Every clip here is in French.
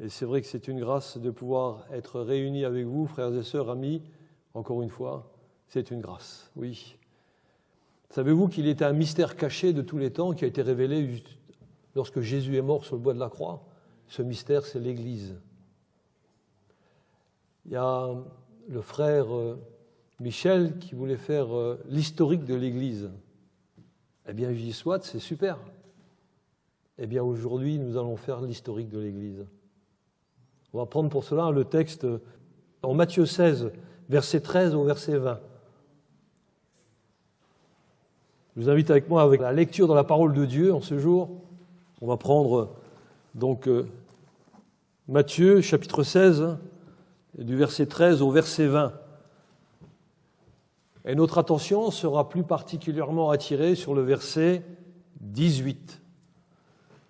Et c'est vrai que c'est une grâce de pouvoir être réunis avec vous, frères et sœurs, amis, encore une fois, c'est une grâce, oui. Savez-vous qu'il était un mystère caché de tous les temps qui a été révélé lorsque Jésus est mort sur le bois de la croix? Ce mystère, c'est l'Église. Il y a le frère Michel qui voulait faire l'historique de l'Église. Eh bien, j'y soit, c'est super. Eh bien, aujourd'hui, nous allons faire l'historique de l'Église. On va prendre pour cela le texte en Matthieu 16, verset 13 au verset 20. Je vous invite avec moi avec la lecture de la parole de Dieu en ce jour. On va prendre donc Matthieu chapitre 16, du verset 13 au verset 20. Et notre attention sera plus particulièrement attirée sur le verset 18.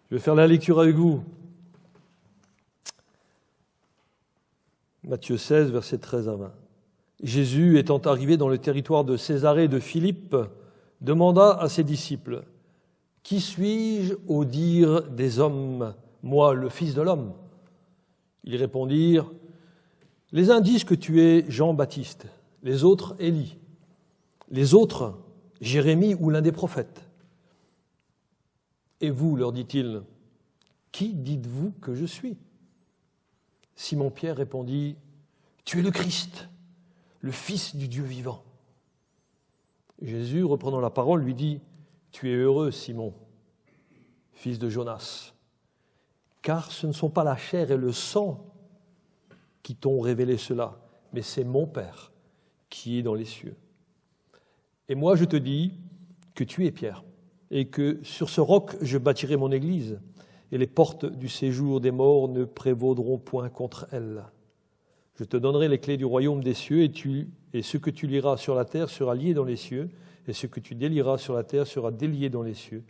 Je vais faire la lecture avec vous. Matthieu 16, versets 13 à 20. Jésus, étant arrivé dans le territoire de Césarée de Philippe, demanda à ses disciples, « Qui suis-je au dire des hommes, moi, le Fils de l'homme ?» Ils répondirent, « Les uns disent que tu es Jean-Baptiste, les autres Élie, les autres Jérémie ou l'un des prophètes. » Et vous, leur dit-il, qui dites-vous que je suis ? Simon-Pierre répondit, tu es le Christ, le Fils du Dieu vivant. Jésus, reprenant la parole, lui dit, tu es heureux, Simon, fils de Jonas, car ce ne sont pas la chair et le sang qui t'ont révélé cela, mais c'est mon Père qui est dans les cieux. Et moi, je te dis que tu es Pierre, et que sur ce roc, je bâtirai mon église, et les portes du séjour des morts ne prévaudront point contre elle. Je te donnerai les clés du royaume des cieux, et ce que tu lieras sur la terre sera lié dans les cieux, et ce que tu délieras sur la terre sera délié dans les cieux.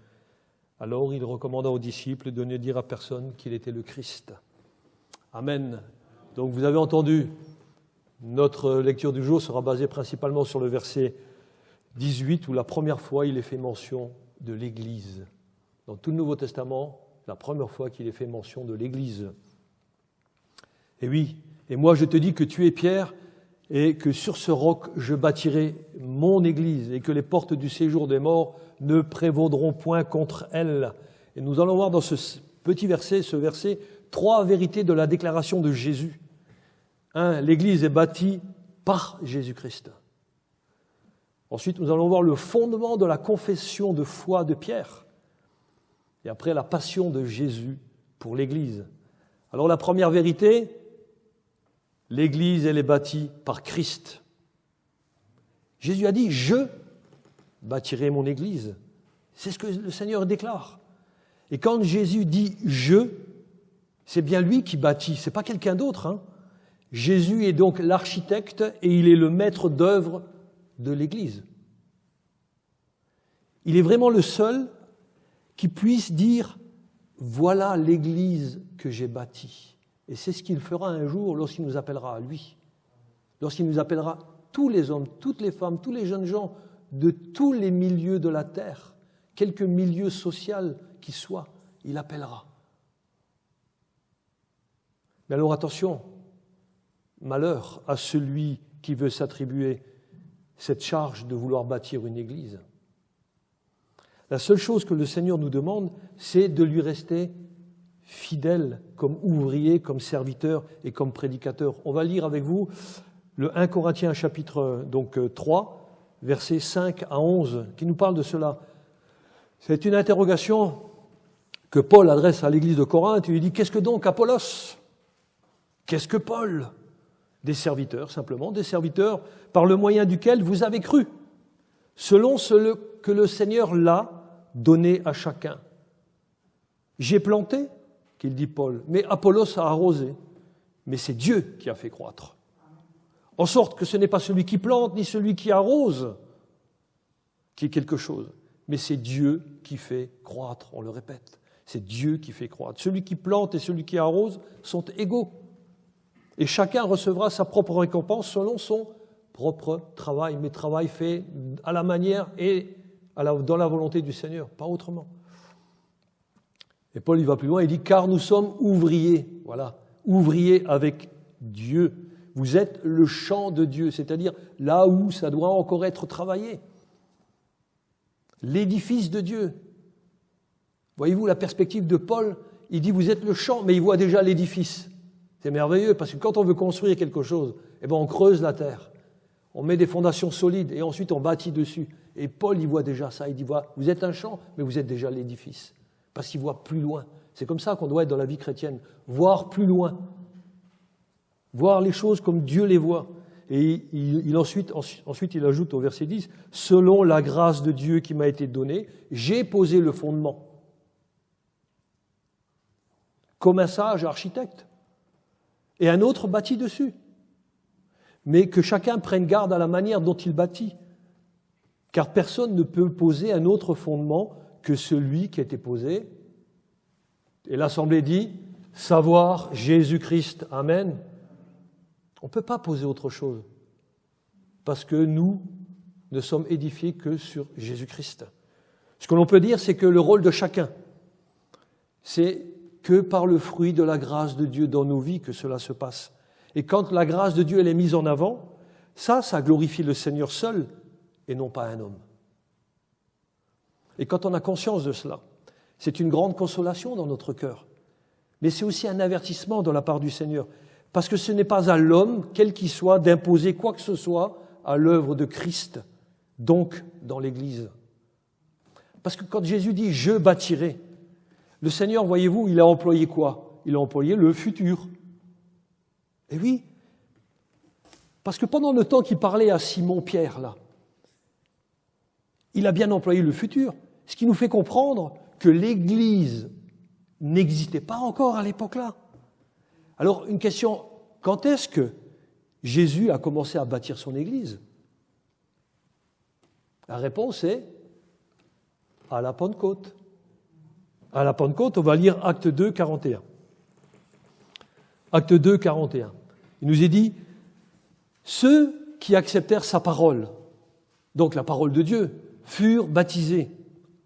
Alors il recommanda aux disciples de ne dire à personne qu'il était le Christ. Amen. Donc vous avez entendu, notre lecture du jour sera basée principalement sur le verset 18, où la première fois il est fait mention de l'Église. Dans tout le Nouveau Testament, la première fois qu'il est fait mention de l'Église. Et oui, et moi je te dis que tu es Pierre, et que sur ce roc je bâtirai mon Église, et que les portes du séjour des morts ne prévaudront point contre elle. Et nous allons voir dans ce petit verset, trois vérités de la déclaration de Jésus. 1. L'Église est bâtie par Jésus-Christ. Ensuite, nous allons voir le fondement de la confession de foi de Pierre. Et après, la passion de Jésus pour l'Église. Alors la première vérité, l'Église, elle est bâtie par Christ. Jésus a dit, je bâtirai mon Église. C'est ce que le Seigneur déclare. Et quand Jésus dit « je », c'est bien lui qui bâtit, ce n'est pas quelqu'un d'autre. Hein. Jésus est donc l'architecte et il est le maître d'œuvre de l'Église. Il est vraiment le seul qui puisse dire « voilà l'Église que j'ai bâtie ». Et c'est ce qu'il fera un jour lorsqu'il nous appellera à lui. Lorsqu'il nous appellera tous les hommes, toutes les femmes, tous les jeunes gens de tous les milieux de la terre, quelque milieu social qu'il soit, il appellera. Mais alors attention, malheur à celui qui veut s'attribuer cette charge de vouloir bâtir une église. La seule chose que le Seigneur nous demande, c'est de lui rester fidèle comme ouvrier, comme serviteur et comme prédicateur. On va lire avec vous le 1 Corinthiens chapitre 3, versets 5 à 11, qui nous parle de cela. C'est une interrogation que Paul adresse à l'église de Corinthe. Il lui dit, qu'est-ce que donc Apollos ? Qu'est-ce que Paul ? Des serviteurs, simplement, des serviteurs par le moyen duquel vous avez cru, selon ce que le Seigneur l'a donné à chacun. J'ai planté, qu'il dit Paul, mais Apollos a arrosé, mais c'est Dieu qui a fait croître. En sorte que ce n'est pas celui qui plante, ni celui qui arrose, qui est quelque chose, mais c'est Dieu qui fait croître, on le répète, c'est Dieu qui fait croître. Celui qui plante et celui qui arrose sont égaux. Et chacun recevra sa propre récompense selon son propre travail, mais travail fait à la manière et dans la volonté du Seigneur, pas autrement. Et Paul, il va plus loin, il dit « car nous sommes ouvriers ». Voilà, ouvrier avec Dieu. Vous êtes le champ de Dieu, c'est-à-dire là où ça doit encore être travaillé. L'édifice de Dieu. Voyez-vous la perspective de Paul, il dit vous êtes le champ, mais il voit déjà l'édifice. C'est merveilleux parce que quand on veut construire quelque chose, eh ben on creuse la terre, on met des fondations solides et ensuite on bâtit dessus. Et Paul, il voit déjà ça, il dit vous êtes un champ, mais vous êtes déjà l'édifice. Parce qu'il voit plus loin. C'est comme ça qu'on doit être dans la vie chrétienne, voir plus loin, voir les choses comme Dieu les voit. Et ensuite, il ajoute au verset 10, « Selon la grâce de Dieu qui m'a été donnée, j'ai posé le fondement. » Comme un sage architecte. Et un autre bâtit dessus. Mais que chacun prenne garde à la manière dont il bâtit. Car personne ne peut poser un autre fondement que celui qui a été posé. Et l'Assemblée dit, « Savoir Jésus-Christ. » Amen. On ne peut pas poser autre chose, parce que nous ne sommes édifiés que sur Jésus-Christ. Ce que l'on peut dire, c'est que le rôle de chacun, c'est que par le fruit de la grâce de Dieu dans nos vies que cela se passe. Et quand la grâce de Dieu elle est mise en avant, ça glorifie le Seigneur seul et non pas un homme. Et quand on a conscience de cela, c'est une grande consolation dans notre cœur. Mais c'est aussi un avertissement de la part du Seigneur. Parce que ce n'est pas à l'homme, quel qu'il soit, d'imposer quoi que ce soit à l'œuvre de Christ, donc dans l'Église. Parce que quand Jésus dit « je bâtirai », le Seigneur, voyez-vous, il a employé quoi? Il a employé le futur. Et oui, parce que pendant le temps qu'il parlait à Simon-Pierre, là, il a bien employé le futur, ce qui nous fait comprendre que l'Église n'existait pas encore à l'époque-là. Alors, une question, quand est-ce que Jésus a commencé à bâtir son Église? La réponse est à la Pentecôte. À la Pentecôte, on va lire Acte 2, 41. Acte 2, 41. Il nous est dit, ceux qui acceptèrent sa parole, donc la parole de Dieu, furent baptisés.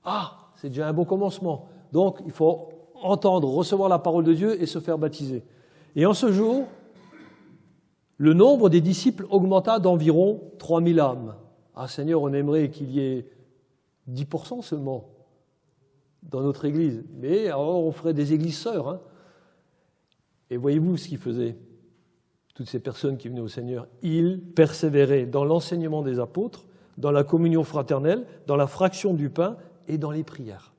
Ah, c'est déjà un bon commencement. Donc, il faut entendre, recevoir la parole de Dieu et se faire baptiser. Et en ce jour, le nombre des disciples augmenta d'environ 3000 âmes. Ah Seigneur, on aimerait qu'il y ait 10% seulement dans notre Église. Mais alors on ferait des églises sœurs. Hein. Et voyez-vous ce qu'ils faisaient, toutes ces personnes qui venaient au Seigneur? Ils persévéraient dans l'enseignement des apôtres, dans la communion fraternelle, dans la fraction du pain et dans les prières.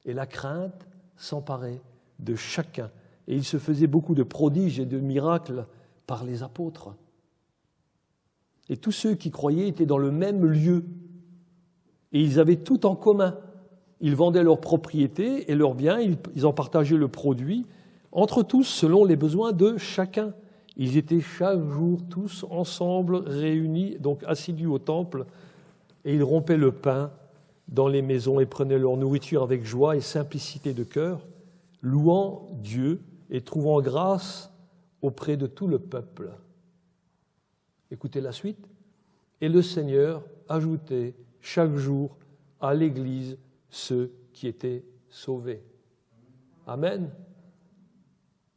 Et la crainte s'emparait de chacun. Et il se faisait beaucoup de prodiges et de miracles par les apôtres. Et tous ceux qui croyaient étaient dans le même lieu. Et ils avaient tout en commun. Ils vendaient leurs propriétés et leurs biens, ils en partageaient le produit entre tous selon les besoins de chacun. Ils étaient chaque jour tous ensemble réunis, donc assidus au temple, et ils rompaient le pain dans les maisons et prenaient leur nourriture avec joie et simplicité de cœur, louant Dieu et trouvant grâce auprès de tout le peuple. Écoutez la suite. Et le Seigneur ajoutait chaque jour à l'Église ceux qui étaient sauvés. Amen.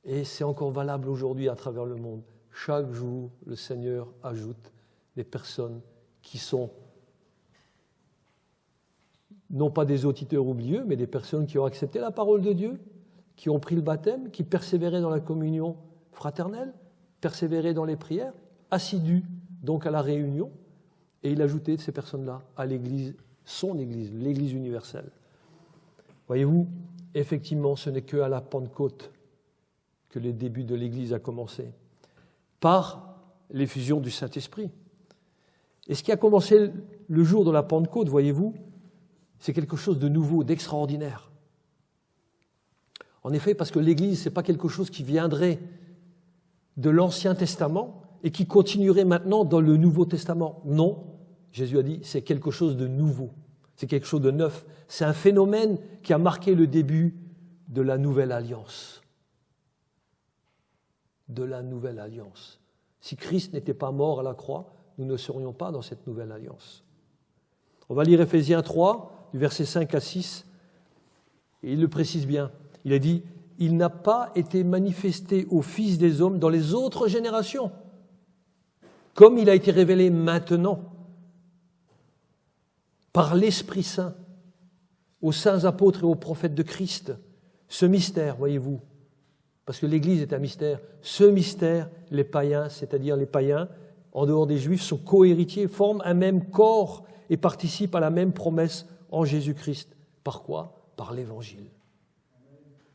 Et c'est encore valable aujourd'hui à travers le monde. Chaque jour, le Seigneur ajoute des personnes qui sont non pas des auditeurs oublieux, mais des personnes qui ont accepté la parole de Dieu, qui ont pris le baptême, qui persévéraient dans la communion fraternelle, persévéraient dans les prières, assidus donc à la réunion, et il ajoutait ces personnes-là à l'Église, son Église, l'Église universelle. Voyez-vous, effectivement, ce n'est qu'à la Pentecôte que le début de l'Église a commencé, par l'effusion du Saint-Esprit. Et ce qui a commencé le jour de la Pentecôte, voyez-vous, c'est quelque chose de nouveau, d'extraordinaire. En effet, parce que l'Église, ce n'est pas quelque chose qui viendrait de l'Ancien Testament et qui continuerait maintenant dans le Nouveau Testament. Non, Jésus a dit, c'est quelque chose de nouveau, c'est quelque chose de neuf. C'est un phénomène qui a marqué le début de la Nouvelle Alliance. De la Nouvelle Alliance. Si Christ n'était pas mort à la croix, nous ne serions pas dans cette Nouvelle Alliance. On va lire Éphésiens 3, du verset 5 à 6, et il le précise bien. Il a dit « il n'a pas été manifesté aux fils des hommes dans les autres générations, comme il a été révélé maintenant par l'Esprit Saint aux saints apôtres et aux prophètes de Christ. Ce mystère, voyez-vous, parce que l'Église est un mystère, ce mystère, les païens, c'est-à-dire les païens, en dehors des Juifs, sont co-héritiers, forment un même corps et participent à la même promesse en Jésus-Christ. Par quoi? Par l'Évangile.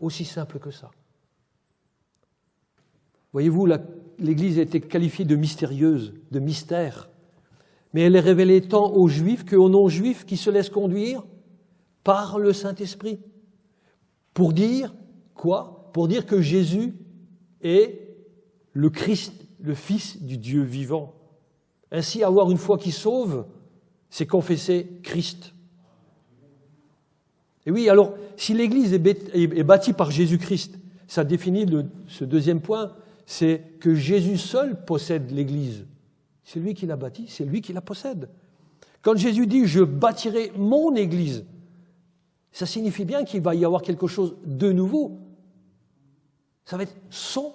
Aussi simple que ça. Voyez-vous, l'Église a été qualifiée de mystérieuse, de mystère, mais elle est révélée tant aux Juifs qu'aux non-Juifs qui se laissent conduire par le Saint-Esprit. Pour dire quoi? Pour dire que Jésus est le Christ, le Fils du Dieu vivant. Ainsi, avoir une foi qui sauve, c'est confesser Christ. Et oui, alors, si l'Église est bâtie par Jésus-Christ, ça définit ce deuxième point, c'est que Jésus seul possède l'Église. C'est lui qui l'a bâtie, c'est lui qui la possède. Quand Jésus dit « je bâtirai mon Église », ça signifie bien qu'il va y avoir quelque chose de nouveau. Ça va être son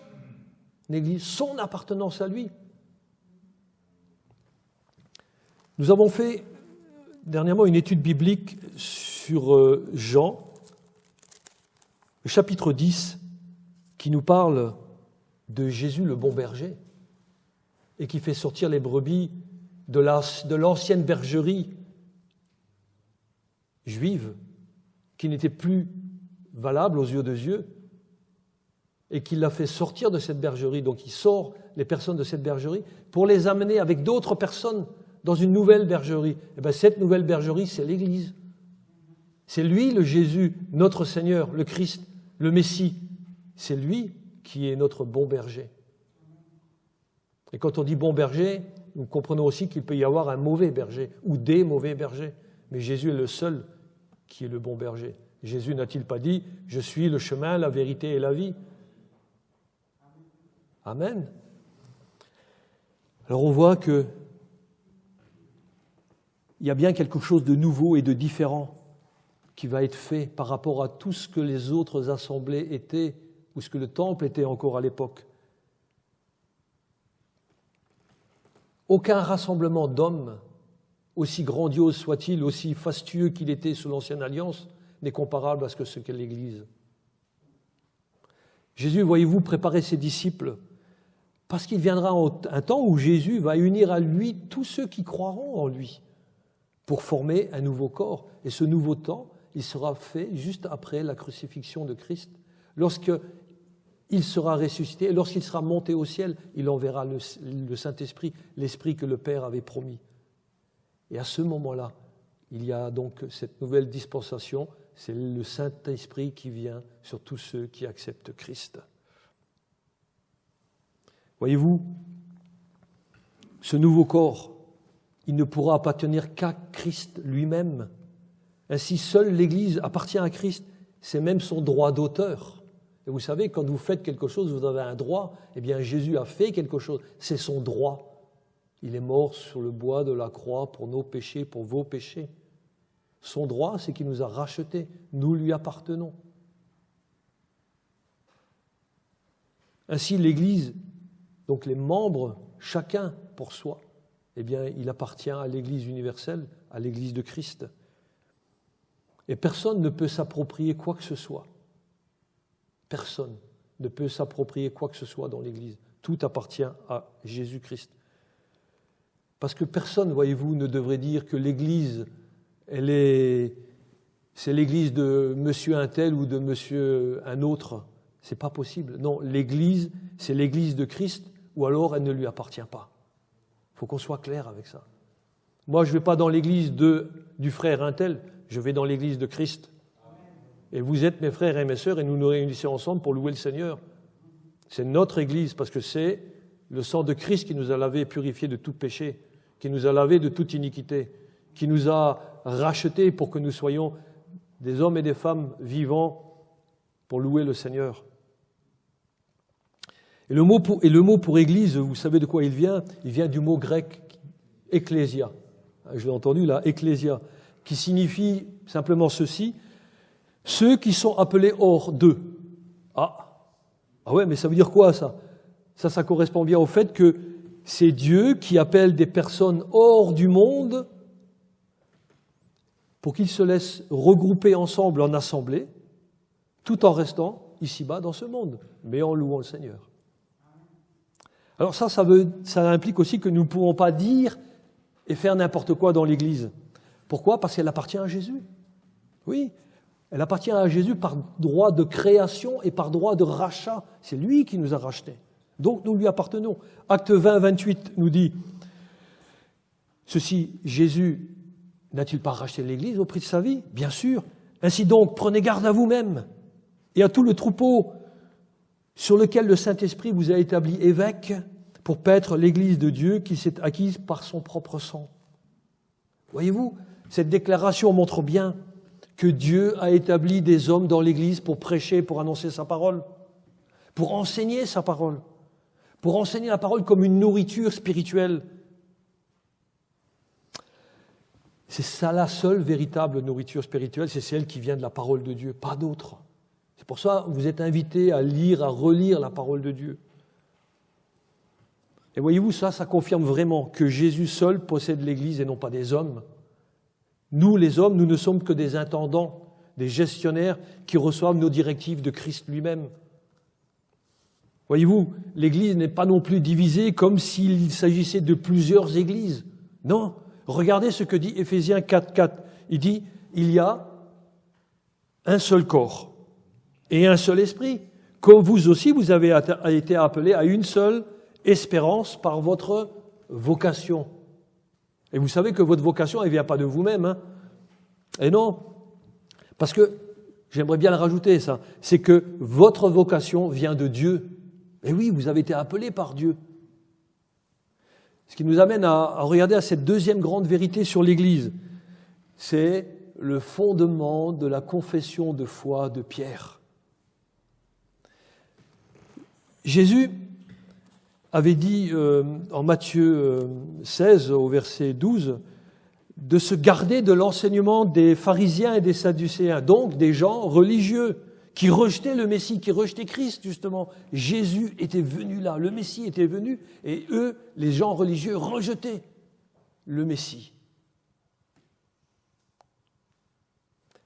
Église, son appartenance à lui. Nous avons fait dernièrement une étude biblique sur Jean, le chapitre 10, qui nous parle de Jésus le bon berger et qui fait sortir les brebis de l'ancienne bergerie juive qui n'était plus valable aux yeux de Dieu et qui l'a fait sortir de cette bergerie. Donc il sort les personnes de cette bergerie pour les amener avec d'autres personnes dans une nouvelle bergerie. Et bien cette nouvelle bergerie, c'est l'Église. C'est lui, le Jésus, notre Seigneur, le Christ, le Messie. C'est lui qui est notre bon berger. Et quand on dit bon berger, nous comprenons aussi qu'il peut y avoir un mauvais berger ou des mauvais bergers. Mais Jésus est le seul qui est le bon berger. Jésus n'a-t-il pas dit « Je suis le chemin, la vérité et la vie » Amen. Alors on voit qu'il y a bien quelque chose de nouveau et de différent qui va être fait par rapport à tout ce que les autres assemblées étaient ou ce que le temple était encore à l'époque. Aucun rassemblement d'hommes, aussi grandiose soit-il, aussi fastueux qu'il était sous l'Ancienne Alliance, n'est comparable à ce qu'est l'Église. Jésus, voyez-vous, préparait ses disciples parce qu'il viendra un temps où Jésus va unir à lui tous ceux qui croiront en lui pour former un nouveau corps. Et ce nouveau temps, il sera fait juste après la crucifixion de Christ. Lorsqu'il sera ressuscité, et lorsqu'il sera monté au ciel, il enverra le Saint-Esprit, l'Esprit que le Père avait promis. Et à ce moment-là, il y a donc cette nouvelle dispensation, c'est le Saint-Esprit qui vient sur tous ceux qui acceptent Christ. Voyez-vous, ce nouveau corps, il ne pourra appartenir qu'à Christ lui-même. Ainsi, seule l'Église appartient à Christ, c'est même son droit d'auteur. Et vous savez, quand vous faites quelque chose, vous avez un droit, eh bien Jésus a fait quelque chose, c'est son droit. Il est mort sur le bois de la croix pour nos péchés, pour vos péchés. Son droit, c'est qu'il nous a rachetés, nous lui appartenons. Ainsi, l'Église, donc les membres, chacun pour soi, eh bien, il appartient à l'Église universelle, à l'Église de Christ. Et personne ne peut s'approprier quoi que ce soit. Personne ne peut s'approprier quoi que ce soit dans l'Église. Tout appartient à Jésus-Christ. Parce que personne, voyez-vous, ne devrait dire que l'Église, c'est l'Église de monsieur un tel ou de monsieur un autre. C'est pas possible. Non, l'Église, c'est l'Église de Christ, ou alors elle ne lui appartient pas. Il faut qu'on soit clair avec ça. Moi, je ne vais pas dans l'Église du frère un tel, je vais dans l'Église de Christ. Et vous êtes mes frères et mes sœurs, et nous nous réunissons ensemble pour louer le Seigneur. C'est notre Église, parce que c'est le sang de Christ qui nous a lavés et purifiés de tout péché, qui nous a lavés de toute iniquité, qui nous a rachetés pour que nous soyons des hommes et des femmes vivants pour louer le Seigneur. Et le mot pour Église, vous savez de quoi il vient? Il vient du mot grec « ecclésia ». Je l'ai entendu là, « ecclésia », qui signifie simplement ceci: ceux qui sont appelés hors d'eux, Ah ouais, mais ça veut dire quoi ça? Ça correspond bien au fait que c'est Dieu qui appelle des personnes hors du monde pour qu'ils se laissent regrouper ensemble en assemblée, tout en restant ici-bas dans ce monde, mais en louant le Seigneur. Alors ça implique aussi que nous ne pouvons pas dire et faire n'importe quoi dans l'Église. Pourquoi? Parce qu'elle appartient à Jésus. Oui, elle appartient à Jésus par droit de création et par droit de rachat. C'est lui qui nous a rachetés. Donc nous lui appartenons. Acte 20, 28 nous dit ceci, Jésus n'a-t-il pas racheté l'Église au prix de sa vie? Bien sûr. Ainsi donc, prenez garde à vous-même et à tout le troupeau sur lequel le Saint-Esprit vous a établi évêque pour paître l'Église de Dieu qui s'est acquise par son propre sang. Voyez-vous, cette déclaration montre bien que Dieu a établi des hommes dans l'Église pour prêcher, pour annoncer sa parole, pour enseigner sa parole, pour enseigner la parole comme une nourriture spirituelle. C'est ça la seule véritable nourriture spirituelle, c'est celle qui vient de la parole de Dieu, pas d'autre. C'est pour ça que vous êtes invités à lire, à relire la parole de Dieu. Et voyez-vous, ça confirme vraiment que Jésus seul possède l'Église et non pas des hommes. Nous, les hommes, nous ne sommes que des intendants, des gestionnaires qui reçoivent nos directives de Christ lui-même. Voyez-vous, l'Église n'est pas non plus divisée comme s'il s'agissait de plusieurs églises. Non, regardez ce que dit Éphésiens 4.4. Il dit, il y a un seul corps et un seul esprit, comme vous aussi, vous avez été appelés à une seule espérance par votre vocation. Et vous savez que votre vocation, elle ne vient pas de vous-même. Hein. Et non, parce que, j'aimerais bien le rajouter ça, c'est que votre vocation vient de Dieu. Et oui, vous avez été appelés par Dieu. Ce qui nous amène à regarder à cette deuxième grande vérité sur l'Église. C'est le fondement de la confession de foi de Pierre. Jésus avait dit en Matthieu 16, au verset 12, de se garder de l'enseignement des pharisiens et des sadducéens, donc des gens religieux qui rejetaient le Messie, qui rejetaient Christ, justement. Jésus était venu là, le Messie était venu, et eux, les gens religieux, rejetaient le Messie.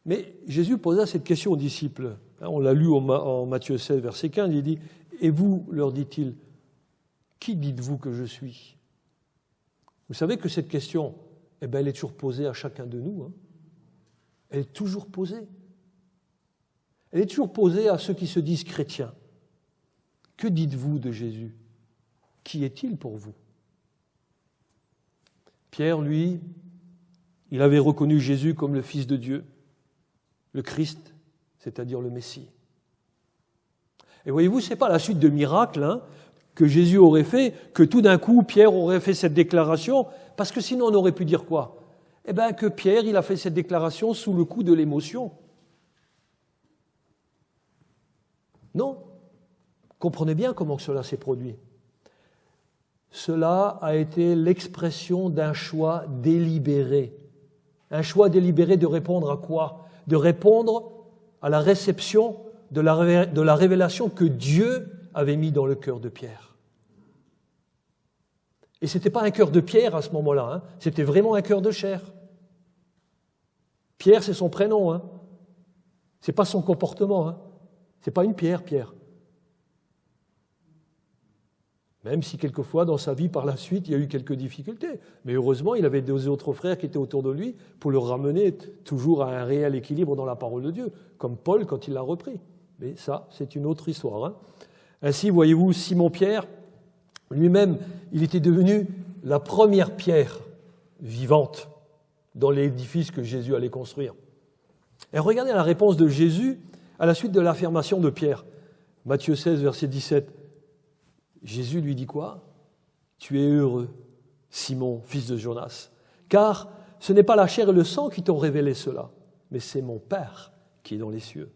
Mais Jésus posa cette question aux disciples. On l'a lu en Matthieu 16, verset 15, il dit « Et vous, leur dit-il, qui dites-vous que je suis ?» Vous savez que cette question, elle est toujours posée à chacun de nous. Hein. Elle est toujours posée. Elle est toujours posée à ceux qui se disent chrétiens. Que dites-vous de Jésus? Qui est-il pour vous? Pierre, lui, il avait reconnu Jésus comme le Fils de Dieu, le Christ, c'est-à-dire le Messie. Et voyez-vous, ce n'est pas la suite de miracles que Jésus aurait fait, que tout d'un coup, Pierre aurait fait cette déclaration, parce que sinon on aurait pu dire quoi? Eh bien, que Pierre, il a fait cette déclaration sous le coup de l'émotion. Non. Comprenez bien comment cela s'est produit. Cela a été l'expression d'un choix délibéré. Un choix délibéré de répondre à quoi? De répondre à la réception de la révélation que Dieu avait mis dans le cœur de Pierre. Et ce n'était pas un cœur de pierre à ce moment-là, c'était vraiment un cœur de chair. Pierre, c'est son prénom, ce n'est pas son comportement, ce n'est pas une pierre, Pierre. Même si quelquefois, dans sa vie, par la suite, il y a eu quelques difficultés. Mais heureusement, il avait deux autres frères qui étaient autour de lui pour le ramener toujours à un réel équilibre dans la parole de Dieu, comme Paul quand il l'a repris. Mais ça, c'est une autre histoire. Ainsi, voyez-vous, Simon-Pierre, lui-même, il était devenu la première pierre vivante dans l'édifice que Jésus allait construire. Et regardez la réponse de Jésus à la suite de l'affirmation de Pierre. Matthieu 16, verset 17. Jésus lui dit quoi? « Tu es heureux, Simon, fils de Jonas, car ce n'est pas la chair et le sang qui t'ont révélé cela, mais c'est mon Père qui est dans les cieux. »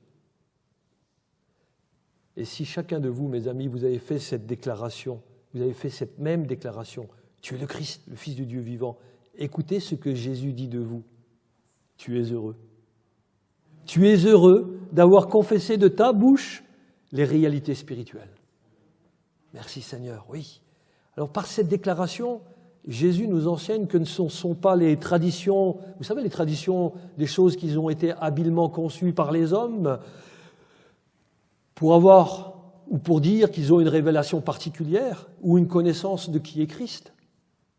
Et si chacun de vous, mes amis, vous avez fait cette déclaration, vous avez fait cette même déclaration, « Tu es le Christ, le Fils du Dieu vivant », écoutez ce que Jésus dit de vous. « Tu es heureux. Tu es heureux d'avoir confessé de ta bouche les réalités spirituelles. Merci Seigneur, oui. Alors par cette déclaration, Jésus nous enseigne que ce ne sont pas les traditions, vous savez, les traditions, des choses qui ont été habilement conçues par les hommes pour avoir ou pour dire qu'ils ont une révélation particulière ou une connaissance de qui est Christ.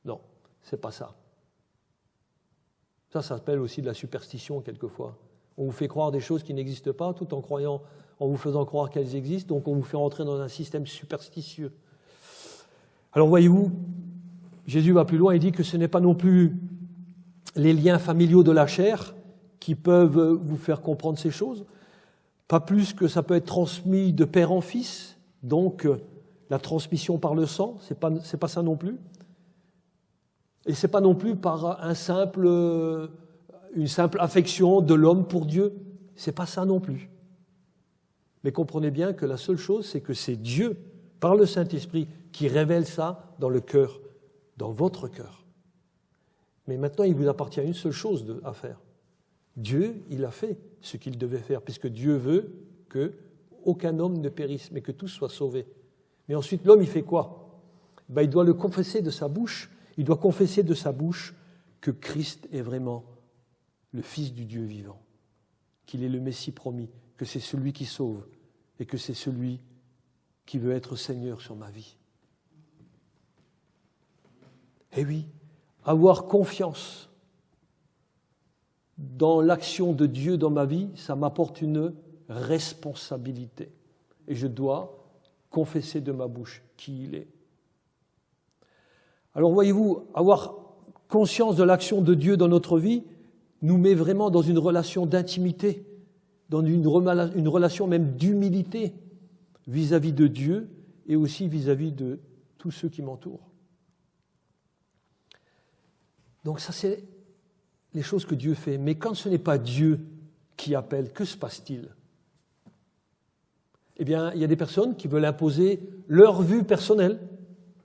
Non, c'est pas ça. Ça s'appelle aussi de la superstition quelquefois. On vous fait croire des choses qui n'existent pas tout en croyant, en vous faisant croire qu'elles existent, donc on vous fait entrer dans un système superstitieux. Alors voyez-vous, Jésus va plus loin et dit que ce n'est pas non plus les liens familiaux de la chair qui peuvent vous faire comprendre ces choses, pas plus que ça peut être transmis de père en fils, donc la transmission par le sang, c'est pas ça non plus. Et c'est pas non plus par une simple affection de l'homme pour Dieu, c'est pas ça non plus. Mais comprenez bien que la seule chose, c'est que c'est Dieu, par le Saint-Esprit, qui révèle ça dans le cœur, dans votre cœur. Mais maintenant, il vous appartient une seule chose à faire. Dieu, il a fait ce qu'il devait faire, puisque Dieu veut qu'aucun homme ne périsse, mais que tous soient sauvés. Mais ensuite, l'homme, il fait quoi? Il doit le confesser de sa bouche. Il doit confesser de sa bouche que Christ est vraiment le Fils du Dieu vivant, qu'il est le Messie promis, que c'est celui qui sauve et que c'est celui qui veut être Seigneur sur ma vie. Eh oui, avoir confiance dans l'action de Dieu dans ma vie, ça m'apporte une responsabilité. Et je dois confesser de ma bouche qui il est. Alors voyez-vous, avoir conscience de l'action de Dieu dans notre vie nous met vraiment dans une relation d'intimité, dans une relation même d'humilité vis-à-vis de Dieu et aussi vis-à-vis de tous ceux qui m'entourent. Donc ça, c'est les choses que Dieu fait. Mais quand ce n'est pas Dieu qui appelle, que se passe-t-il? Eh bien, il y a des personnes qui veulent imposer leur vue personnelle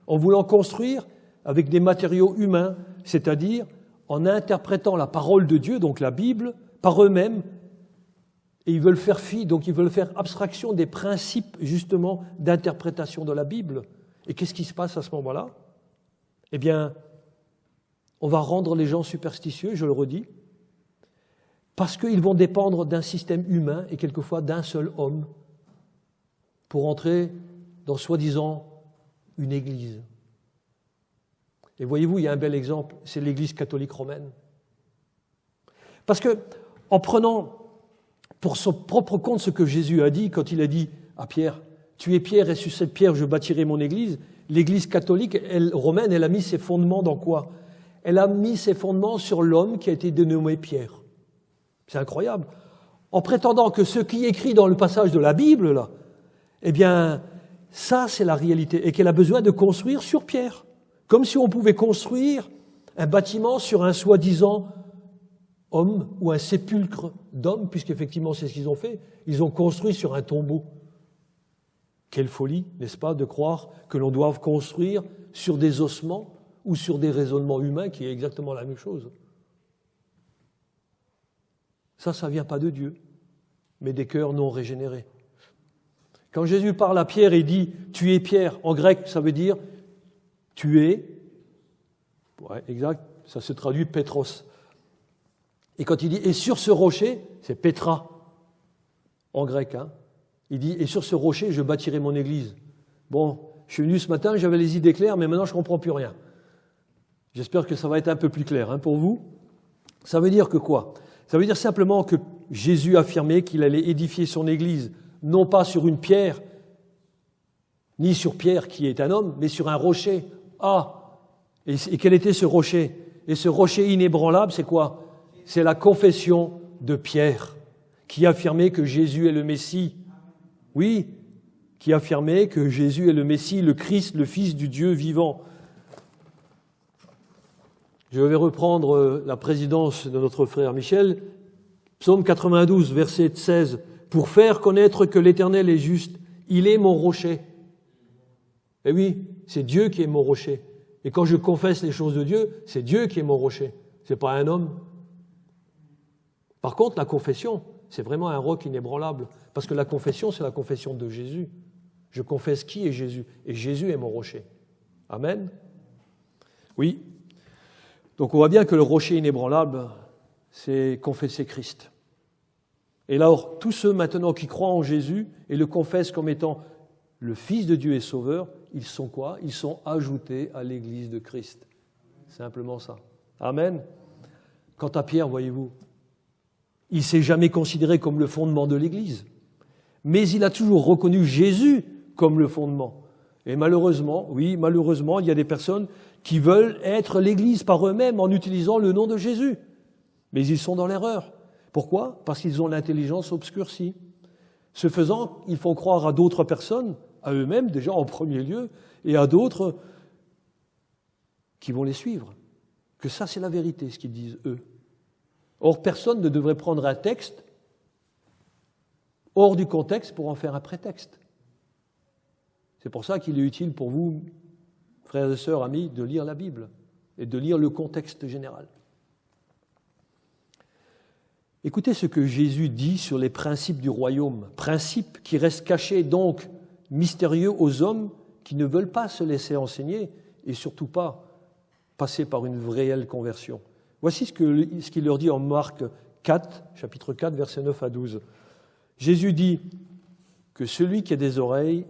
en voulant construire avec des matériaux humains, c'est-à-dire en interprétant la parole de Dieu, donc la Bible, par eux-mêmes, et ils veulent faire fi, donc ils veulent faire abstraction des principes, justement, d'interprétation de la Bible. Et qu'est-ce qui se passe à ce moment-là? Eh bien, on va rendre les gens superstitieux, je le redis, parce qu'ils vont dépendre d'un système humain et quelquefois d'un seul homme pour entrer dans, soi-disant, une église. Et voyez-vous, il y a un bel exemple, c'est l'Église catholique romaine. Parce que, en prenant pour son propre compte ce que Jésus a dit, quand il a dit à Pierre, « Tu es Pierre et sur cette pierre je bâtirai mon Église », l'Église catholique romaine, elle a mis ses fondements dans quoi? Elle a mis ses fondements sur l'homme qui a été dénommé Pierre. C'est incroyable. En prétendant que ce qui est écrit dans le passage de la Bible, là, eh bien, ça c'est la réalité, et qu'elle a besoin de construire sur Pierre. Comme si on pouvait construire un bâtiment sur un soi-disant homme ou un sépulcre d'homme, puisqu'effectivement c'est ce qu'ils ont fait. Ils ont construit sur un tombeau. Quelle folie, n'est-ce pas, de croire que l'on doit construire sur des ossements ou sur des raisonnements humains, qui est exactement la même chose. Ça ne vient pas de Dieu, mais des cœurs non régénérés. Quand Jésus parle à Pierre et dit « Tu es Pierre », en grec, ça veut dire « Tu es », ouais, exact, ça se traduit « Pétros ». Et quand il dit « Et sur ce rocher », c'est « Pétra » en grec. Hein. Il dit « Et sur ce rocher, je bâtirai mon église ». Bon, je suis venu ce matin, j'avais les idées claires, mais maintenant je ne comprends plus rien. J'espère que ça va être un peu plus clair hein, pour vous. Ça veut dire que quoi? Ça veut dire simplement que Jésus affirmait qu'il allait édifier son église, non pas sur une pierre, ni sur Pierre qui est un homme, mais sur un rocher. Ah! Et quel était ce rocher? Et ce rocher inébranlable, c'est quoi? C'est la confession de Pierre, qui affirmait que Jésus est le Messie. Oui, qui affirmait que Jésus est le Messie, le Christ, le Fils du Dieu vivant. Je vais reprendre la présidence de notre frère Michel. Psaume 92, verset 16. « Pour faire connaître que l'Éternel est juste, il est mon rocher. » Eh oui, c'est Dieu qui est mon rocher. Et quand je confesse les choses de Dieu, c'est Dieu qui est mon rocher. Ce n'est pas un homme. Par contre, la confession, c'est vraiment un roc inébranlable. Parce que la confession, c'est la confession de Jésus. Je confesse qui est Jésus. Et Jésus est mon rocher. Amen. Oui. Donc on voit bien que le rocher inébranlable, c'est confesser Christ. Et alors, tous ceux maintenant qui croient en Jésus et le confessent comme étant le Fils de Dieu et Sauveur, ils sont quoi? Ils sont ajoutés à l'Église de Christ. Simplement ça. Amen. Quant à Pierre, voyez-vous, il ne s'est jamais considéré comme le fondement de l'Église, mais il a toujours reconnu Jésus comme le fondement. Et malheureusement, oui, malheureusement, il y a des personnes qui veulent être l'Église par eux-mêmes en utilisant le nom de Jésus. Mais ils sont dans l'erreur. Pourquoi? Parce qu'ils ont l'intelligence obscurcie. Ce faisant, ils font croire à d'autres personnes, à eux-mêmes déjà en premier lieu, et à d'autres qui vont les suivre, que ça c'est la vérité, ce qu'ils disent eux. Or, personne ne devrait prendre un texte hors du contexte pour en faire un prétexte. C'est pour ça qu'il est utile pour vous, frères et sœurs, amis, de lire la Bible et de lire le contexte général. Écoutez ce que Jésus dit sur les principes du royaume, principes qui restent cachés donc mystérieux aux hommes qui ne veulent pas se laisser enseigner et surtout pas passer par une réelle conversion. Voici ce qu'il leur dit en Marc 4, chapitre 4, versets 9 à 12. Jésus dit que celui qui a des oreilles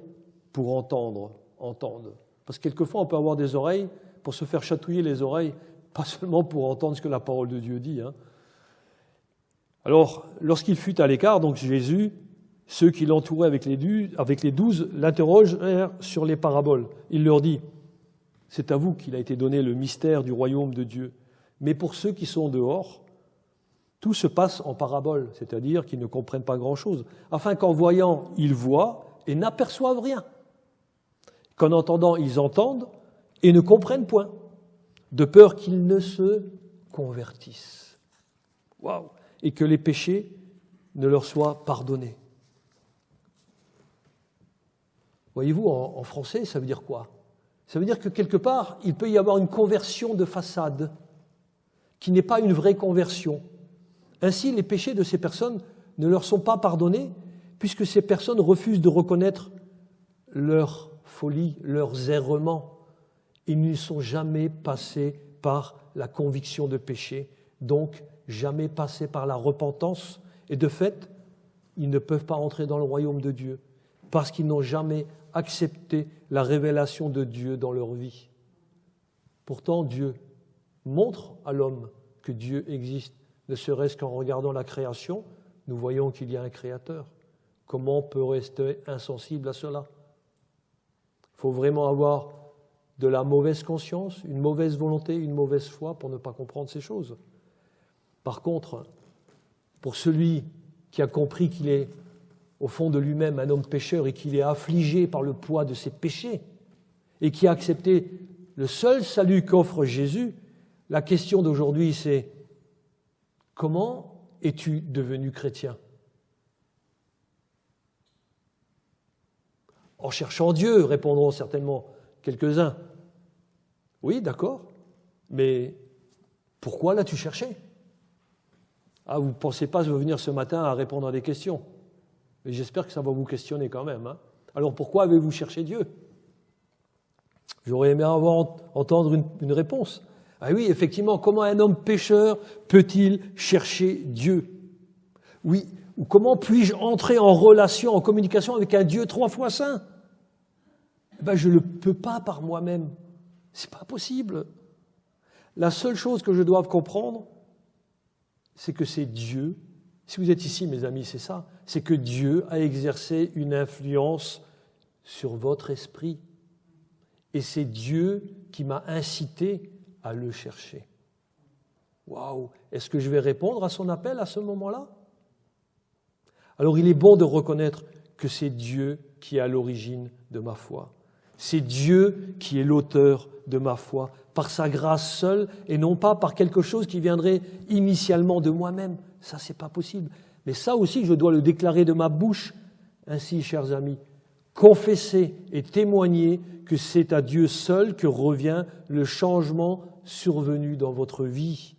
pour entendre, entende. Parce que quelquefois on peut avoir des oreilles pour se faire chatouiller les oreilles, pas seulement pour entendre ce que la parole de Dieu dit. Alors, lorsqu'il fut à l'écart, donc Jésus, ceux qui l'entouraient avec les 12 l'interrogèrent sur les paraboles. Il leur dit, c'est à vous qu'il a été donné le mystère du royaume de Dieu. Mais pour ceux qui sont dehors, tout se passe en paraboles, c'est-à-dire qu'ils ne comprennent pas grand-chose, afin qu'en voyant, ils voient et n'aperçoivent rien, qu'en entendant, ils entendent et ne comprennent point, de peur qu'ils ne se convertissent. Waouh! Et que les péchés ne leur soient pardonnés. Voyez-vous, en français, ça veut dire quoi? Ça veut dire que quelque part, il peut y avoir une conversion de façade, qui n'est pas une vraie conversion. Ainsi, les péchés de ces personnes ne leur sont pas pardonnés, puisque ces personnes refusent de reconnaître leur folie, leurs errements. Ils ne sont jamais passés par la conviction de péché, donc jamais passés par la repentance, et de fait, ils ne peuvent pas entrer dans le royaume de Dieu, parce qu'ils n'ont jamais accepté la révélation de Dieu dans leur vie. Pourtant, Dieu montre à l'homme que Dieu existe, ne serait-ce qu'en regardant la création, nous voyons qu'il y a un Créateur. Comment on peut rester insensible à cela? Il faut vraiment avoir de la mauvaise conscience, une mauvaise volonté, une mauvaise foi pour ne pas comprendre ces choses. Par contre, pour celui qui a compris qu'il est au fond de lui-même un homme pécheur et qu'il est affligé par le poids de ses péchés et qui a accepté le seul salut qu'offre Jésus, la question d'aujourd'hui c'est: comment es-tu devenu chrétien? En cherchant Dieu, répondront certainement quelques-uns. Oui, d'accord, mais pourquoi l'as-tu cherché? Ah, vous ne pensez pas venir ce matin à répondre à des questions. Mais j'espère que ça va vous questionner quand même. Alors pourquoi avez-vous cherché Dieu? J'aurais aimé entendre une réponse. Ah oui, effectivement, comment un homme pécheur peut-il chercher Dieu? Oui, ou comment puis-je entrer en relation, en communication avec un Dieu 3 fois saint? Je ne le peux pas par moi-même. C'est pas possible. La seule chose que je dois comprendre, c'est que c'est Dieu. Si vous êtes ici, mes amis, c'est ça. C'est que Dieu a exercé une influence sur votre esprit. Et c'est Dieu qui m'a incité à le chercher. Waouh! Est-ce que je vais répondre à son appel à ce moment-là? Alors il est bon de reconnaître que c'est Dieu qui est à l'origine de ma foi. C'est Dieu qui est l'auteur de ma foi, par sa grâce seule et non pas par quelque chose qui viendrait initialement de moi-même. Ça, c'est pas possible. Mais ça aussi, je dois le déclarer de ma bouche. Ainsi, chers amis, confessez et témoignez que c'est à Dieu seul que revient le changement survenu dans votre vie.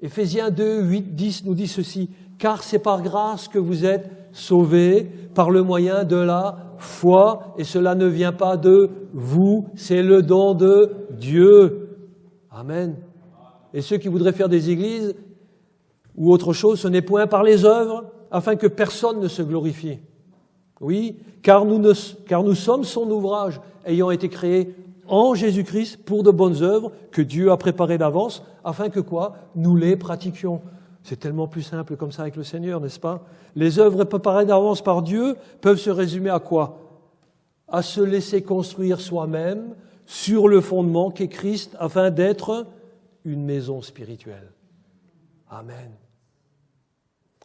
Éphésiens 2, 8, 10 nous dit ceci. « Car c'est par grâce que vous êtes sauvés par le moyen de la foi, et cela ne vient pas de vous, c'est le don de Dieu. » Amen. Et ceux qui voudraient faire des églises ou autre chose, ce n'est point par les œuvres, afin que personne ne se glorifie. Oui, car nous sommes son ouvrage, ayant été créés en Jésus-Christ pour de bonnes œuvres que Dieu a préparées d'avance, afin que quoi? Nous les pratiquions. C'est tellement plus simple comme ça avec le Seigneur, n'est-ce pas? Les œuvres préparées d'avance par Dieu peuvent se résumer à quoi? À se laisser construire soi-même sur le fondement qu'est Christ, afin d'être une maison spirituelle. Amen.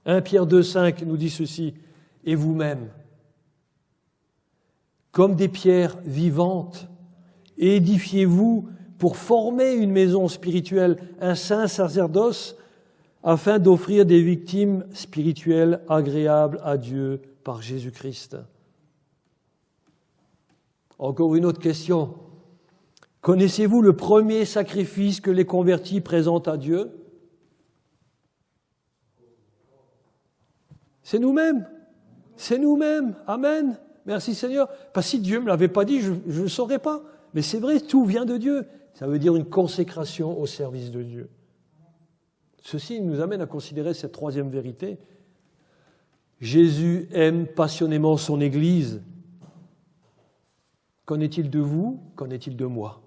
1 Pierre 2, 5 nous dit ceci. « Et vous-même, comme des pierres vivantes, édifiez-vous pour former une maison spirituelle, un saint sacerdoce, afin d'offrir des victimes spirituelles agréables à Dieu par Jésus-Christ. » Encore une autre question. Connaissez-vous le premier sacrifice que les convertis présentent à Dieu? C'est nous-mêmes. C'est nous-mêmes. Amen. Merci Seigneur. Parce que si Dieu ne me l'avait pas dit, je ne le saurais pas. Mais c'est vrai, tout vient de Dieu. Ça veut dire une consécration au service de Dieu. Ceci nous amène à considérer cette troisième vérité. Jésus aime passionnément son Église. Qu'en est-il de vous? Qu'en est-il de moi?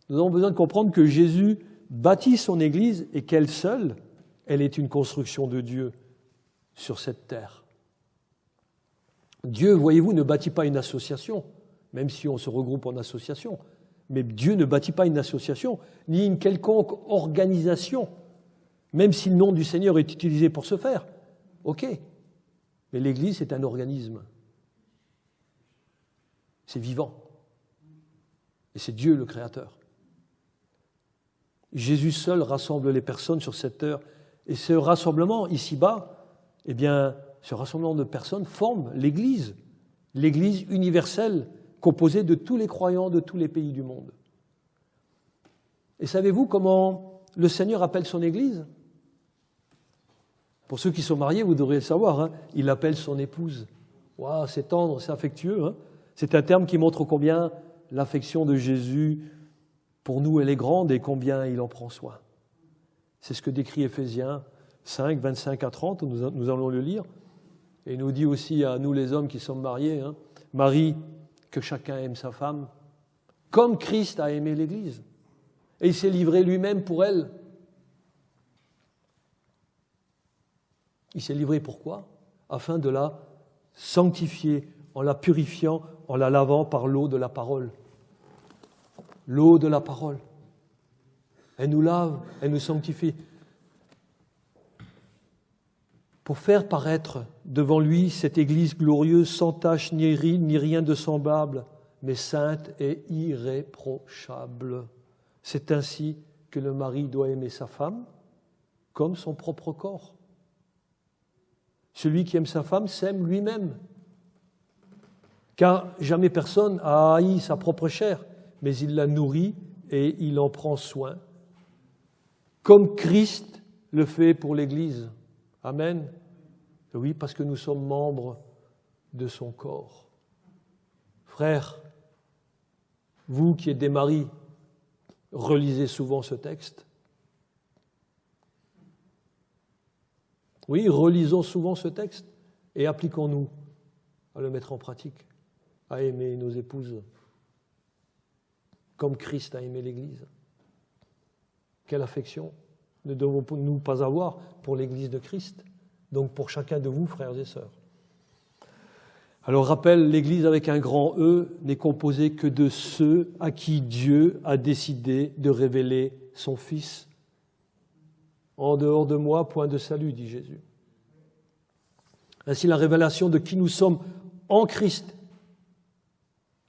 Nous avons besoin de comprendre que Jésus bâtit son Église et qu'elle seule, elle est une construction de Dieu sur cette terre. Dieu, voyez-vous, ne bâtit pas une association, même si on se regroupe en association. Mais Dieu ne bâtit pas une association, ni une quelconque organisation, même si le nom du Seigneur est utilisé pour ce faire. Ok, mais l'Église est un organisme. C'est vivant. Et c'est Dieu le Créateur. Jésus seul rassemble les personnes sur cette terre. Et ce rassemblement, ici-bas, eh bien, ce rassemblement de personnes forme l'Église universelle, composée de tous les croyants de tous les pays du monde. Et savez-vous comment le Seigneur appelle son Église? Pour ceux qui sont mariés, vous devriez le savoir, hein, il appelle son épouse. Waouh, c'est tendre, c'est affectueux. Hein. C'est un terme qui montre combien l'affection de Jésus pour nous, elle est grande et combien il en prend soin. C'est ce que décrit Éphésiens 5, 25 à 30, nous allons le lire. Et il nous dit aussi à nous les hommes qui sommes mariés, hein, Marie, que chacun aime sa femme, comme Christ a aimé l'Église. Et il s'est livré lui-même pour elle. Il s'est livré pourquoi? Afin de la sanctifier, en la purifiant, en la lavant par l'eau de la parole. L'eau de la parole. Elle nous lave, elle nous sanctifie. Pour faire paraître devant lui cette Église glorieuse, sans tache ni ride, ni rien de semblable, mais sainte et irréprochable. C'est ainsi que le mari doit aimer sa femme comme son propre corps. Celui qui aime sa femme s'aime lui-même. Car jamais personne a haï sa propre chair, mais il la nourrit et il en prend soin, comme Christ le fait pour l'Église. Amen. Oui, parce que nous sommes membres de son corps. Frères, vous qui êtes des maris, relisez souvent ce texte. Oui, relisons souvent ce texte et appliquons-nous à le mettre en pratique, à aimer nos épouses comme Christ a aimé l'Église. Quelle affection ne devons-nous pas avoir pour l'Église de Christ, donc pour chacun de vous, frères et sœurs. Alors rappelle, l'Église avec un grand E n'est composée que de ceux à qui Dieu a décidé de révéler son Fils. En dehors de moi, point de salut, dit Jésus. Ainsi la révélation de qui nous sommes en Christ.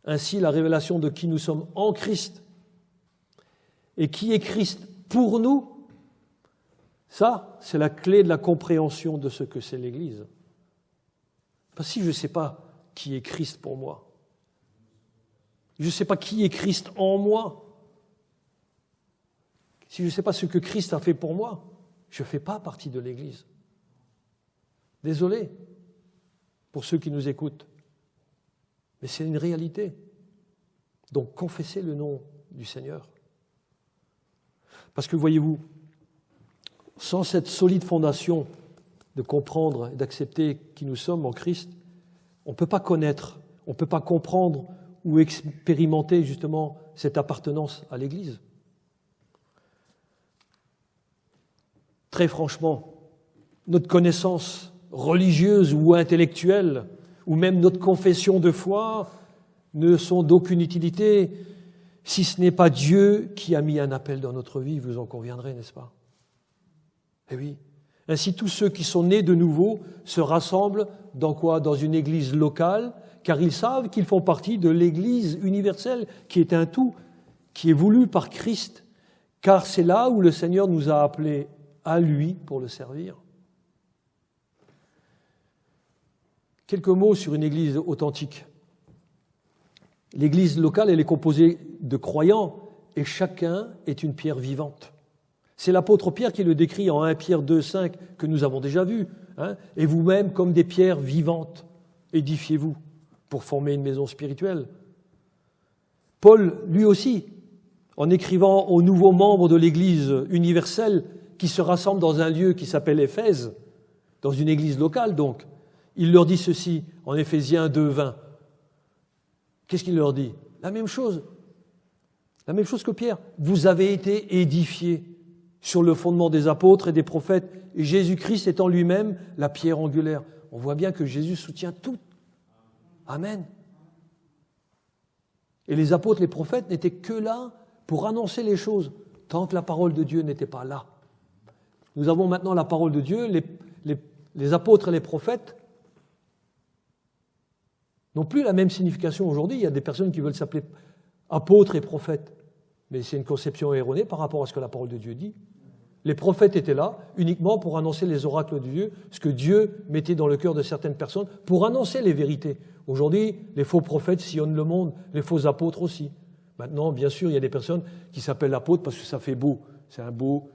Ainsi la révélation de qui nous sommes en Christ. Et qui est Christ pour nous, ça, c'est la clé de la compréhension de ce que c'est l'Église. Parce que si je ne sais pas qui est Christ pour moi, je ne sais pas qui est Christ en moi, si je ne sais pas ce que Christ a fait pour moi, je ne fais pas partie de l'Église. Désolé pour ceux qui nous écoutent, mais c'est une réalité. Donc confessez le nom du Seigneur. Parce que voyez-vous, sans cette solide fondation de comprendre et d'accepter qui nous sommes en Christ, on ne peut pas connaître, on ne peut pas comprendre ou expérimenter justement cette appartenance à l'Église. Très franchement, notre connaissance religieuse ou intellectuelle, ou même notre confession de foi, ne sont d'aucune utilité si ce n'est pas Dieu qui a mis un appel dans notre vie, vous en conviendrez, n'est-ce pas? Eh oui. Ainsi, tous ceux qui sont nés de nouveau se rassemblent dans quoi? Dans une église locale, car ils savent qu'ils font partie de l'église universelle, qui est un tout, qui est voulu par Christ, car c'est là où le Seigneur nous a appelés à lui pour le servir. Quelques mots sur une église authentique. L'église locale, elle est composée de croyants et chacun est une pierre vivante. C'est l'apôtre Pierre qui le décrit en 1 Pierre 2, 5 que nous avons déjà vu. Et vous-même, comme des pierres vivantes, édifiez-vous pour former une maison spirituelle. Paul, lui aussi, en écrivant aux nouveaux membres de l'église universelle qui se rassemblent dans un lieu qui s'appelle Éphèse, dans une église locale donc, il leur dit ceci en Éphésiens 2, 20. Qu'est-ce qu'il leur dit? La même chose que Pierre. Vous avez été édifiés sur le fondement des apôtres et des prophètes, et Jésus-Christ étant lui-même la pierre angulaire. On voit bien que Jésus soutient tout. Amen. Et les apôtres, les prophètes n'étaient que là pour annoncer les choses, tant que la parole de Dieu n'était pas là. Nous avons maintenant la parole de Dieu, les apôtres et les prophètes n'ont plus la même signification aujourd'hui. Il y a des personnes qui veulent s'appeler apôtres et prophètes, mais c'est une conception erronée par rapport à ce que la parole de Dieu dit. Les prophètes étaient là uniquement pour annoncer les oracles de Dieu, ce que Dieu mettait dans le cœur de certaines personnes, pour annoncer les vérités. Aujourd'hui, les faux prophètes sillonnent le monde, les faux apôtres aussi. Maintenant, bien sûr, il y a des personnes qui s'appellent apôtres parce que ça fait beau. C'est un beau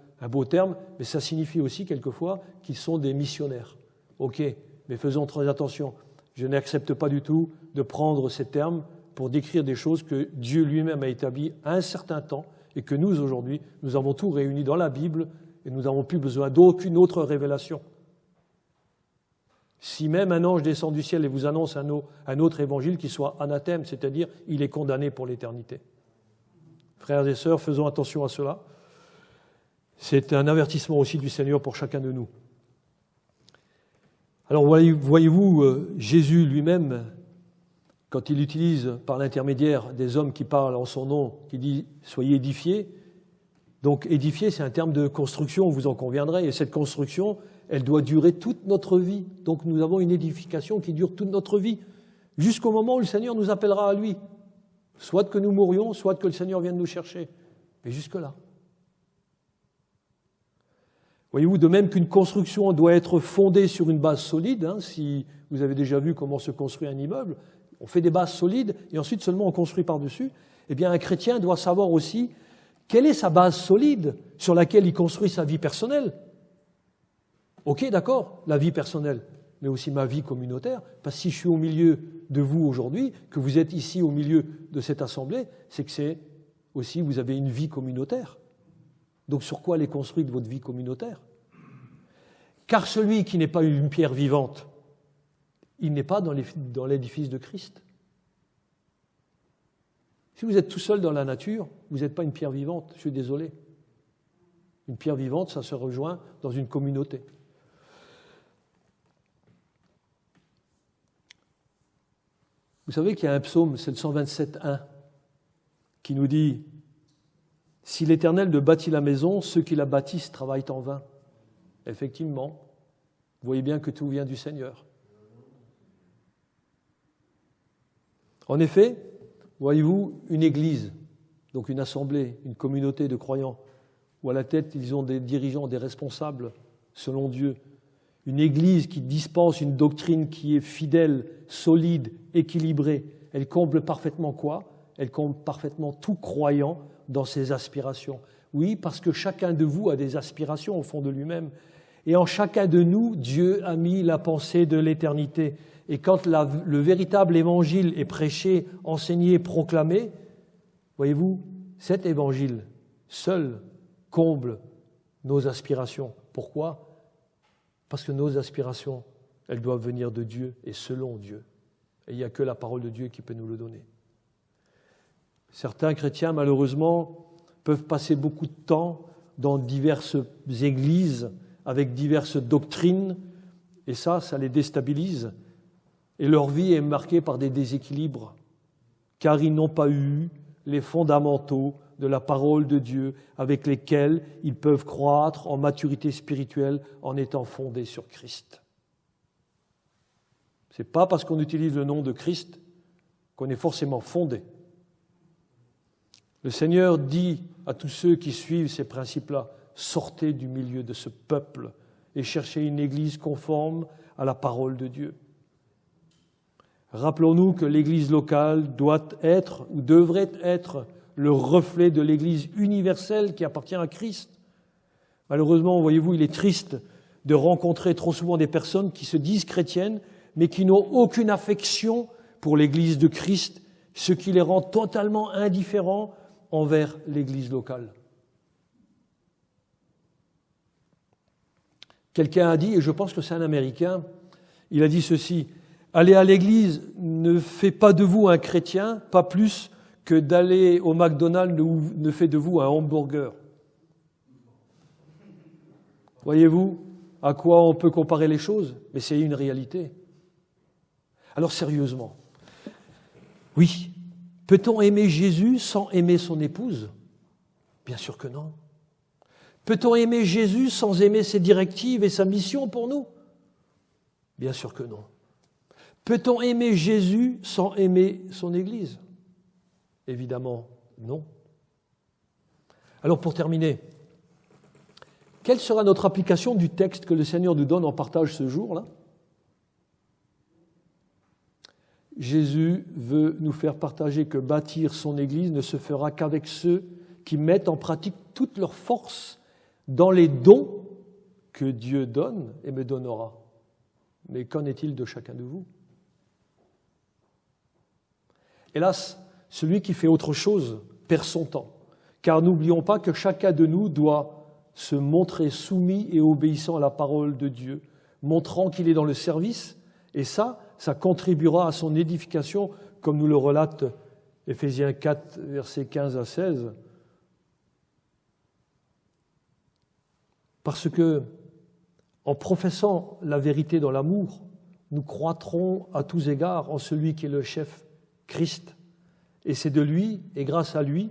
terme, mais ça signifie aussi quelquefois qu'ils sont des missionnaires. Ok, mais faisons très attention. Je n'accepte pas du tout de prendre ces termes pour décrire des choses que Dieu lui-même a établies à un certain temps et que nous, aujourd'hui, nous avons tout réuni dans la Bible et nous n'avons plus besoin d'aucune autre révélation. Si même un ange descend du ciel et vous annonce un autre évangile qui soit anathème, c'est-à-dire il est condamné pour l'éternité. Frères et sœurs, faisons attention à cela. C'est un avertissement aussi du Seigneur pour chacun de nous. Alors voyez-vous, Jésus lui-même, quand il utilise par l'intermédiaire des hommes qui parlent en son nom, qui dit « soyez édifiés », donc édifier, c'est un terme de construction, vous en conviendrez, et cette construction, elle doit durer toute notre vie. Donc nous avons une édification qui dure toute notre vie, jusqu'au moment où le Seigneur nous appellera à lui. Soit que nous mourions, soit que le Seigneur vienne nous chercher. Mais jusque-là. Voyez-vous, de même qu'une construction doit être fondée sur une base solide, si vous avez déjà vu comment se construit un immeuble, on fait des bases solides et ensuite seulement on construit par-dessus, eh bien un chrétien doit savoir aussi quelle est sa base solide sur laquelle il construit sa vie personnelle. Ok, d'accord, la vie personnelle, mais aussi ma vie communautaire, parce que si je suis au milieu de vous aujourd'hui, que vous êtes ici au milieu de cette assemblée, c'est que c'est aussi, vous avez une vie communautaire. Donc sur quoi elle est construite votre vie communautaire? Car celui qui n'est pas une pierre vivante, il n'est pas dans l'édifice de Christ. Si vous êtes tout seul dans la nature, vous n'êtes pas une pierre vivante, je suis désolé. Une pierre vivante, ça se rejoint dans une communauté. Vous savez qu'il y a un psaume, c'est le 127.1, qui nous dit « Si l'Éternel ne bâtit la maison, ceux qui la bâtissent travaillent en vain. » Effectivement, vous voyez bien que tout vient du Seigneur. En effet, voyez-vous, une église, donc une assemblée, une communauté de croyants, où à la tête ils ont des dirigeants, des responsables, selon Dieu, une église qui dispense une doctrine qui est fidèle, solide, équilibrée, elle comble parfaitement quoi? Elle comble parfaitement tout croyant dans ses aspirations. Oui, parce que chacun de vous a des aspirations au fond de lui-même. Et en chacun de nous, Dieu a mis la pensée de l'éternité. Et quand le véritable évangile est prêché, enseigné, proclamé, voyez-vous, cet évangile seul comble nos aspirations. Pourquoi ? Parce que nos aspirations, elles doivent venir de Dieu et selon Dieu. Et il n'y a que la parole de Dieu qui peut nous le donner. Certains chrétiens, malheureusement, peuvent passer beaucoup de temps dans diverses églises avec diverses doctrines, et ça les déstabilise. Et leur vie est marquée par des déséquilibres, car ils n'ont pas eu les fondamentaux de la parole de Dieu avec lesquels ils peuvent croître en maturité spirituelle en étant fondés sur Christ. Ce n'est pas parce qu'on utilise le nom de Christ qu'on est forcément fondé. Le Seigneur dit à tous ceux qui suivent ces principes-là, sortez du milieu de ce peuple et cherchez une église conforme à la parole de Dieu. Rappelons-nous que l'église locale doit être ou devrait être le reflet de l'église universelle qui appartient à Christ. Malheureusement, voyez-vous, il est triste de rencontrer trop souvent des personnes qui se disent chrétiennes, mais qui n'ont aucune affection pour l'église de Christ, ce qui les rend totalement indifférents envers l'église locale. Quelqu'un a dit, et je pense que c'est un Américain, il a dit ceci: aller à l'église ne fait pas de vous un chrétien, pas plus que d'aller au McDonald's ne fait de vous un hamburger. Voyez-vous à quoi on peut comparer les choses? Mais c'est une réalité. Alors sérieusement, oui, peut-on aimer Jésus sans aimer son épouse? Bien sûr que non. Peut-on aimer Jésus sans aimer ses directives et sa mission pour nous? Bien sûr que non. Peut-on aimer Jésus sans aimer son Église? Évidemment, non. Alors pour terminer, quelle sera notre application du texte que le Seigneur nous donne en partage ce jour-là? Jésus veut nous faire partager que bâtir son Église ne se fera qu'avec ceux qui mettent en pratique toute leur force dans les dons que Dieu donne et me donnera. Mais qu'en est-il de chacun de vous? Hélas, celui qui fait autre chose perd son temps, car n'oublions pas que chacun de nous doit se montrer soumis et obéissant à la parole de Dieu, montrant qu'il est dans le service, et ça contribuera à son édification, comme nous le relate Éphésiens 4, versets 15 à 16. Parce que, en professant la vérité dans l'amour, nous croîtrons à tous égards en celui qui est le chef, Christ. Et c'est de lui, et grâce à lui,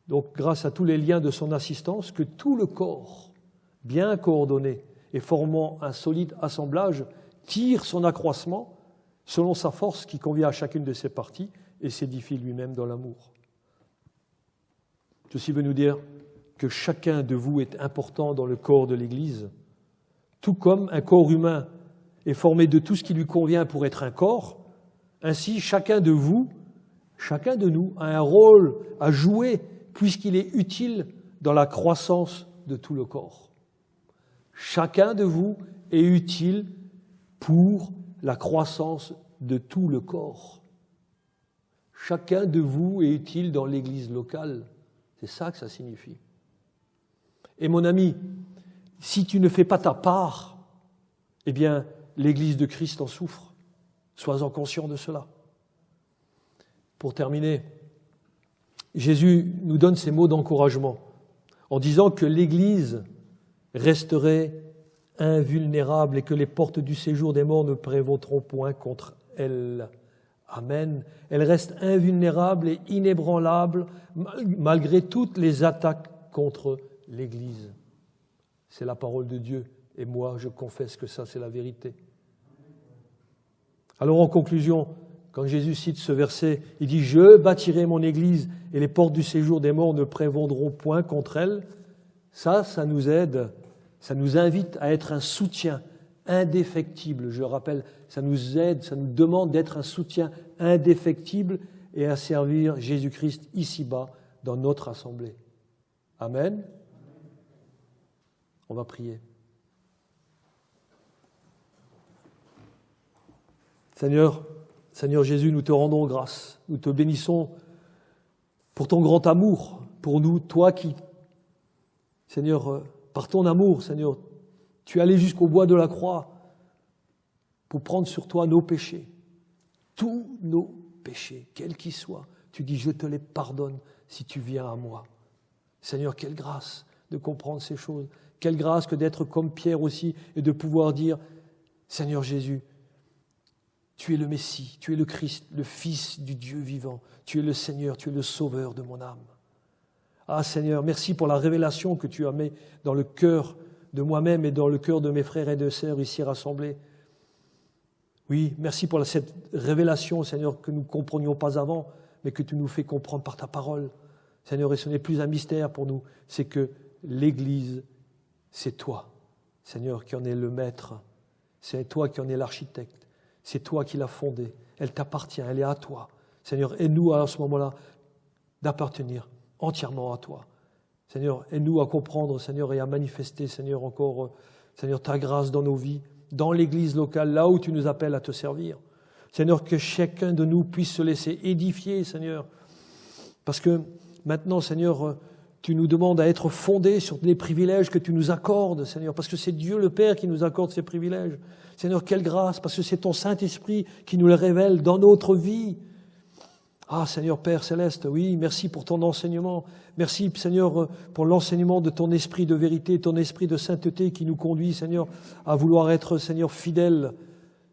donc grâce à tous les liens de son assistance, que tout le corps, bien coordonné et formant un solide assemblage, tire son accroissement selon sa force qui convient à chacune de ses parties et s'édifie lui-même dans l'amour. Ceci veut nous dire que chacun de vous est important dans le corps de l'Église, tout comme un corps humain est formé de tout ce qui lui convient pour être un corps, ainsi chacun de vous, chacun de nous a un rôle à jouer puisqu'il est utile dans la croissance de tout le corps. Chacun de vous est utile pour la croissance de tout le corps. Chacun de vous est utile dans l'Église locale. C'est ça que ça signifie. Et mon ami, si tu ne fais pas ta part, eh bien, l'Église de Christ en souffre. Sois-en conscient de cela. Pour terminer, Jésus nous donne ces mots d'encouragement en disant que l'Église resterait invulnérable et que les portes du séjour des morts ne prévaudront point contre elle. Amen. Elle reste invulnérable et inébranlable malgré toutes les attaques contre l'Église. C'est la parole de Dieu et moi je confesse que ça c'est la vérité. Alors en conclusion, quand Jésus cite ce verset, il dit « Je bâtirai mon Église et les portes du séjour des morts ne prévaudront point contre elle ». Ça nous aide, ça nous invite à être un soutien indéfectible. Je rappelle, ça nous aide, ça nous demande d'être un soutien indéfectible et à servir Jésus-Christ ici-bas dans notre assemblée. Amen. On va prier. Seigneur Jésus, nous te rendons grâce. Nous te bénissons pour ton grand amour pour nous, toi qui, Seigneur, par ton amour, Seigneur, tu es allé jusqu'au bois de la croix pour prendre sur toi nos péchés. Tous nos péchés, quels qu'ils soient. Tu dis, je te les pardonne si tu viens à moi. Seigneur, quelle grâce de comprendre ces choses. Quelle grâce que d'être comme Pierre aussi et de pouvoir dire, Seigneur Jésus, tu es le Messie, tu es le Christ, le Fils du Dieu vivant. Tu es le Seigneur, tu es le Sauveur de mon âme. Ah Seigneur, merci pour la révélation que tu as mis dans le cœur de moi-même et dans le cœur de mes frères et de sœurs ici rassemblés. Oui, merci pour cette révélation, Seigneur, que nous ne comprenions pas avant, mais que tu nous fais comprendre par ta parole. Seigneur, et ce n'est plus un mystère pour nous, c'est que l'Église, c'est toi, Seigneur, qui en es le maître. C'est toi qui en es l'architecte. C'est toi qui l'as fondée. Elle t'appartient, elle est à toi. Seigneur, aide-nous à ce moment-là d'appartenir entièrement à toi. Seigneur, aide-nous à comprendre, Seigneur, et à manifester, Seigneur, encore, Seigneur, ta grâce dans nos vies, dans l'Église locale, là où tu nous appelles à te servir. Seigneur, que chacun de nous puisse se laisser édifier, Seigneur. Parce que maintenant, Seigneur, tu nous demandes à être fondés sur les privilèges que tu nous accordes, Seigneur, parce que c'est Dieu le Père qui nous accorde ces privilèges. Seigneur, quelle grâce, parce que c'est ton Saint-Esprit qui nous les révèle dans notre vie. Ah, Seigneur Père Céleste, oui, merci pour ton enseignement. Merci, Seigneur, pour l'enseignement de ton esprit de vérité, ton esprit de sainteté qui nous conduit, Seigneur, à vouloir être, Seigneur, fidèle.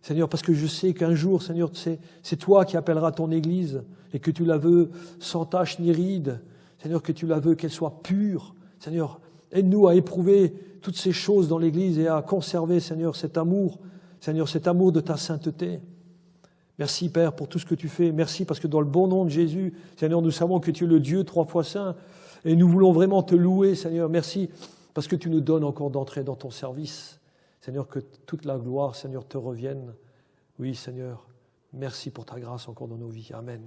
Seigneur, parce que je sais qu'un jour, Seigneur, c'est toi qui appelleras ton Église et que tu la veux sans tache ni ride. Seigneur, que tu la veux qu'elle soit pure. Seigneur, aide-nous à éprouver toutes ces choses dans l'Église et à conserver, Seigneur, cet amour de ta sainteté. Merci, Père, pour tout ce que tu fais. Merci parce que dans le bon nom de Jésus, Seigneur, nous savons que tu es le Dieu 3 fois saint et nous voulons vraiment te louer, Seigneur. Merci parce que tu nous donnes encore d'entrer dans ton service. Seigneur, que toute la gloire, Seigneur, te revienne. Oui, Seigneur, merci pour ta grâce encore dans nos vies. Amen.